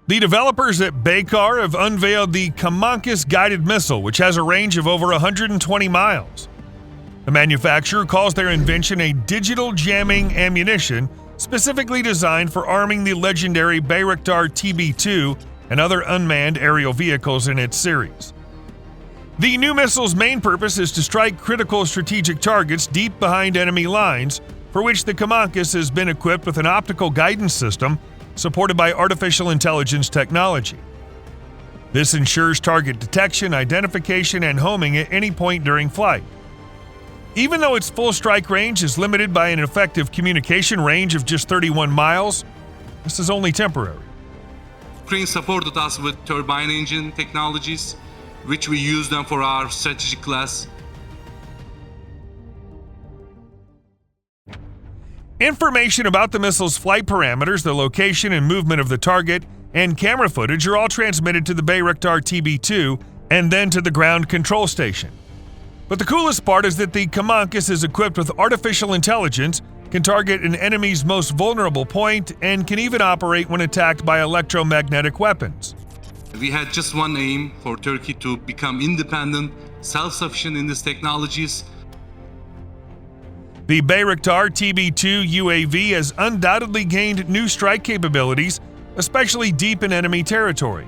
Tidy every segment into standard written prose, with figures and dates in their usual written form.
The developers at Baykar have unveiled the Kemankes guided missile, which has a range of over 120 miles. The manufacturer calls their invention a digital jamming ammunition specifically designed for arming the legendary Bayraktar TB2 and other unmanned aerial vehicles in its series. The new missile's main purpose is to strike critical strategic targets deep behind enemy lines, for which the Kemankes has been equipped with an optical guidance system supported by artificial intelligence technology. This ensures target detection, identification, and homing at any point during flight. Even though its full strike range is limited by an effective communication range of just 31 miles, this is only temporary. Ukraine supported us with turbine engine technologies, which we use them for our strategic class. Information about the missile's flight parameters, the location and movement of the target, and camera footage are all transmitted to the Bayraktar TB2 and then to the ground control station. But the coolest part is that the Kemankes is equipped with artificial intelligence, can target an enemy's most vulnerable point, and can even operate when attacked by electromagnetic weapons. We had just one aim for Turkey to become independent, self-sufficient in these technologies. The Bayraktar TB2 UAV has undoubtedly gained new strike capabilities, especially deep in enemy territory.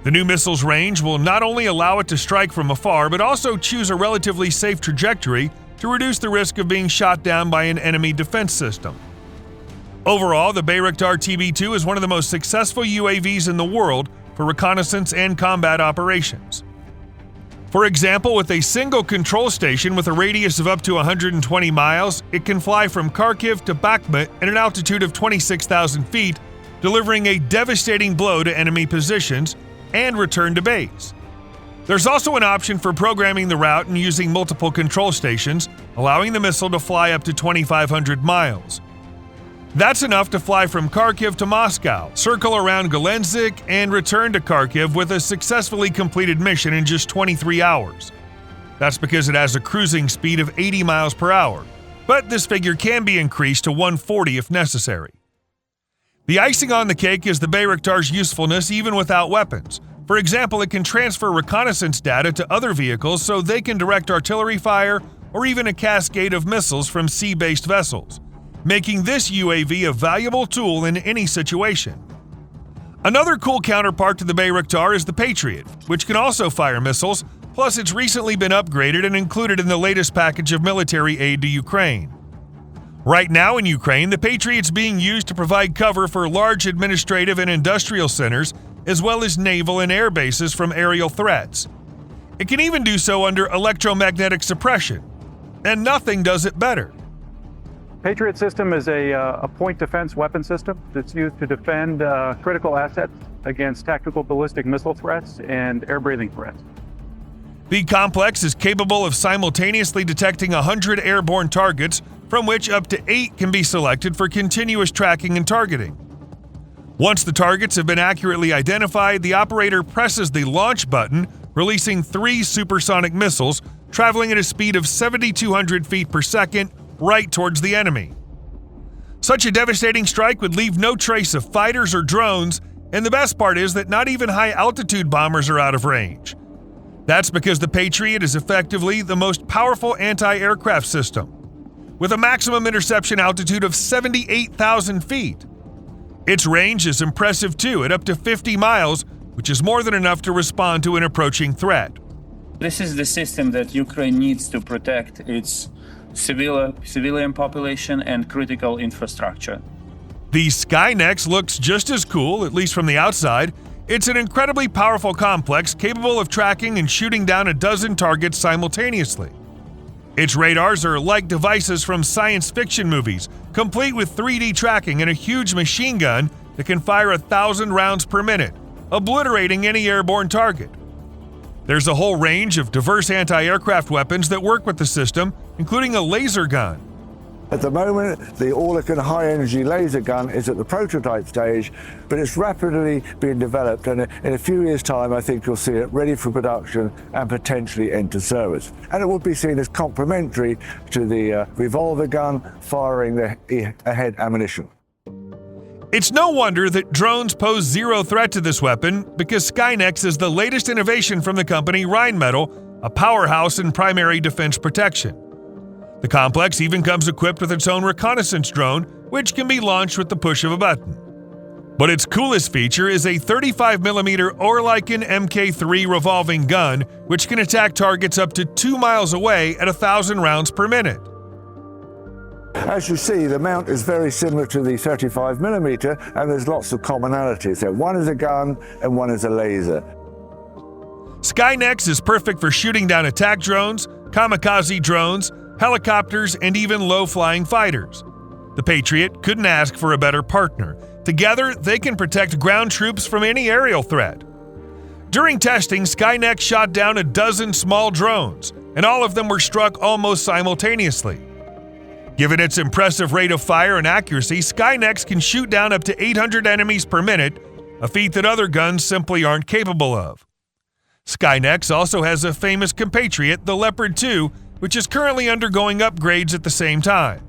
The new missile's range will not only allow it to strike from afar, but also choose a relatively safe trajectory to reduce the risk of being shot down by an enemy defense system. Overall, the Bayraktar TB2 is one of the most successful UAVs in the world for reconnaissance and combat operations. For example, with a single control station with a radius of up to 120 miles, it can fly from Kharkiv to Bakhmut at an altitude of 26,000 feet, delivering a devastating blow to enemy positions and return to base. There's also an option for programming the route and using multiple control stations, allowing the missile to fly up to 2,500 miles. That's enough to fly from Kharkiv to Moscow, circle around Gelendzhik, and return to Kharkiv with a successfully completed mission in just 23 hours. That's because it has a cruising speed of 80 miles per hour, but this figure can be increased to 140 if necessary. The icing on the cake is the Bayraktar's usefulness even without weapons. For example, it can transfer reconnaissance data to other vehicles so they can direct artillery fire or even a cascade of missiles from sea-based vessels, making this UAV a valuable tool in any situation. Another cool counterpart to the Bayraktar is the Patriot, which can also fire missiles, plus it's recently been upgraded and included in the latest package of military aid to Ukraine. Right now in Ukraine, the Patriot's being used to provide cover for large administrative and industrial centers, as well as naval and air bases from aerial threats. It can even do so under electromagnetic suppression, and nothing does it better. Patriot system is a point defense weapon system that's used to defend critical assets against tactical ballistic missile threats and air-breathing threats. The complex is capable of simultaneously detecting 100 airborne targets, from which up to 8 can be selected for continuous tracking and targeting. Once the targets have been accurately identified, the operator presses the launch button, releasing 3 supersonic missiles traveling at a speed of 7,200 feet per second right towards the enemy. Such a devastating strike would leave no trace of fighters or drones, and the best part is that not even high-altitude bombers are out of range. That's because the Patriot is effectively the most powerful anti-aircraft system, with a maximum interception altitude of 78,000 feet. Its range is impressive too, at up to 50 miles, which is more than enough to respond to an approaching threat. This is the system that Ukraine needs to protect its civilian population and critical infrastructure. The Skynex looks just as cool, at least from the outside. It's an incredibly powerful complex capable of tracking and shooting down a dozen targets simultaneously. Its radars are like devices from science fiction movies, complete with 3D tracking and a huge machine gun that can fire 1,000 rounds per minute, obliterating any airborne target. There's a whole range of diverse anti-aircraft weapons that work with the system, including a laser gun. At the moment, the Orlikon high-energy laser gun is at the prototype stage, but it's rapidly being developed, and in a few years' time, I think you'll see it ready for production and potentially enter service. And it will be seen as complementary to the revolver gun firing the ahead ammunition. It's no wonder that drones pose zero threat to this weapon, because Kemankes is the latest innovation from the company Rheinmetall, a powerhouse in primary defense protection. The complex even comes equipped with its own reconnaissance drone, which can be launched with the push of a button. But its coolest feature is a 35mm Oerlikon Mk3 revolving gun, which can attack targets up to 2 miles away at 1,000 rounds per minute. As you see, the mount is very similar to the 35mm, and there's lots of commonalities. So one is a gun and one is a laser. Kemankes is perfect for shooting down attack drones, kamikaze drones, helicopters, and even low-flying fighters. The Patriot couldn't ask for a better partner. Together, they can protect ground troops from any aerial threat. During testing, Kemankes shot down a dozen small drones, and all of them were struck almost simultaneously. Given its impressive rate of fire and accuracy, Kemankes can shoot down up to 800 enemies per minute, a feat that other guns simply aren't capable of. Kemankes also has a famous compatriot, the Leopard 2, which is currently undergoing upgrades at the same time.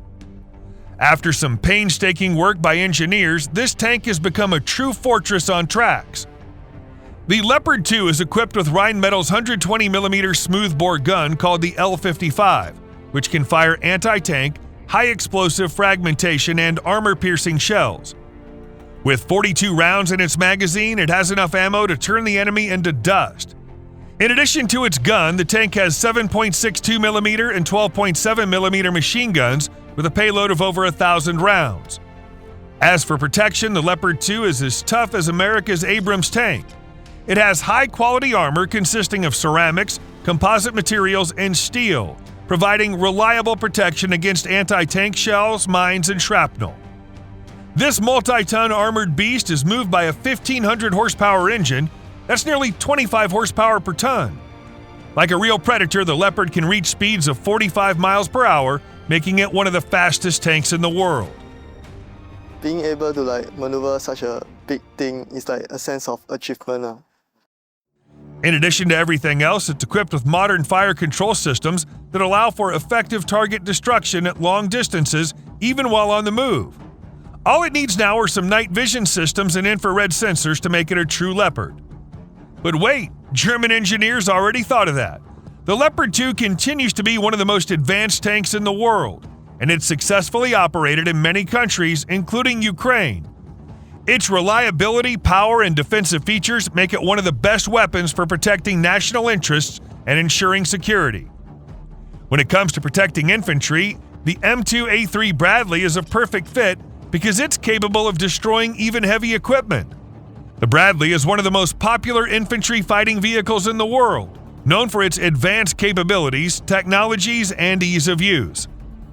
After some painstaking work by engineers, this tank has become a true fortress on tracks. The Leopard 2 is equipped with Rheinmetall's 120mm smoothbore gun called the L55, which can fire anti-tank, high-explosive fragmentation, and armor-piercing shells. With 42 rounds in its magazine, it has enough ammo to turn the enemy into dust. In addition to its gun, the tank has 7.62mm and 12.7mm machine guns with a payload of over 1,000 rounds. As for protection, the Leopard 2 is as tough as America's Abrams tank. It has high-quality armor consisting of ceramics, composite materials, and steel, providing reliable protection against anti-tank shells, mines, and shrapnel. This multi-ton armored beast is moved by a 1,500 horsepower engine. That's nearly 25 horsepower per ton. Like a real Predator, the Leopard can reach speeds of 45 miles per hour, making it one of the fastest tanks in the world. Being able to maneuver such a big thing is like a sense of achievement. In addition to everything else, it's equipped with modern fire control systems that allow for effective target destruction at long distances, even while on the move. All it needs now are some night vision systems and infrared sensors to make it a true Leopard. But wait, German engineers already thought of that. The Leopard 2 continues to be one of the most advanced tanks in the world, and it's successfully operated in many countries, including Ukraine. Its reliability, power, and defensive features make it one of the best weapons for protecting national interests and ensuring security. When it comes to protecting infantry, the M2A3 Bradley is a perfect fit because it's capable of destroying even heavy equipment. The Bradley is one of the most popular infantry fighting vehicles in the world, known for its advanced capabilities, technologies, and ease of use.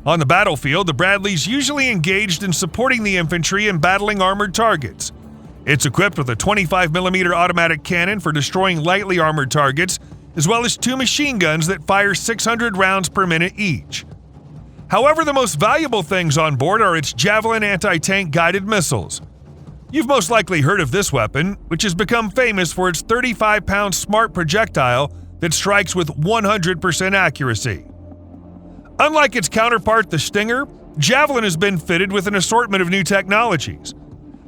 On the battlefield, the Bradley's usually engaged in supporting the infantry and battling armored targets. It's equipped with a 25mm automatic cannon for destroying lightly armored targets, as well as 2 machine guns that fire 600 rounds per minute each. However, the most valuable things on board are its Javelin anti-tank guided missiles. You've most likely heard of this weapon, which has become famous for its 35-pound smart projectile that strikes with 100% accuracy. Unlike its counterpart, the Stinger, Javelin has been fitted with an assortment of new technologies.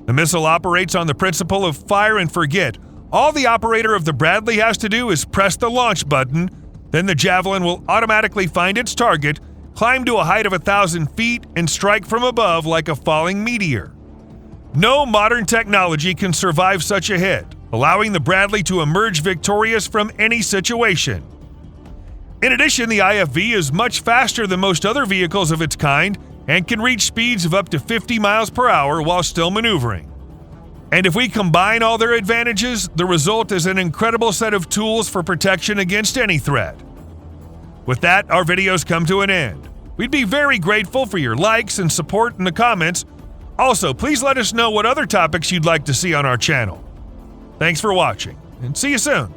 The missile operates on the principle of fire and forget. All the operator of the Bradley has to do is press the launch button, then the Javelin will automatically find its target, climb to a height of 1,000 feet, and strike from above like a falling meteor. No modern technology can survive such a hit, allowing the Bradley to emerge victorious from any situation. In addition, the IFV is much faster than most other vehicles of its kind and can reach speeds of up to 50 miles per hour while still maneuvering. And if we combine all their advantages, the result is an incredible set of tools for protection against any threat. With that, our videos come to an end. We'd be very grateful for your likes and support in the comments. Also, please let us know what other topics you'd like to see on our channel. Thanks for watching, and see you soon.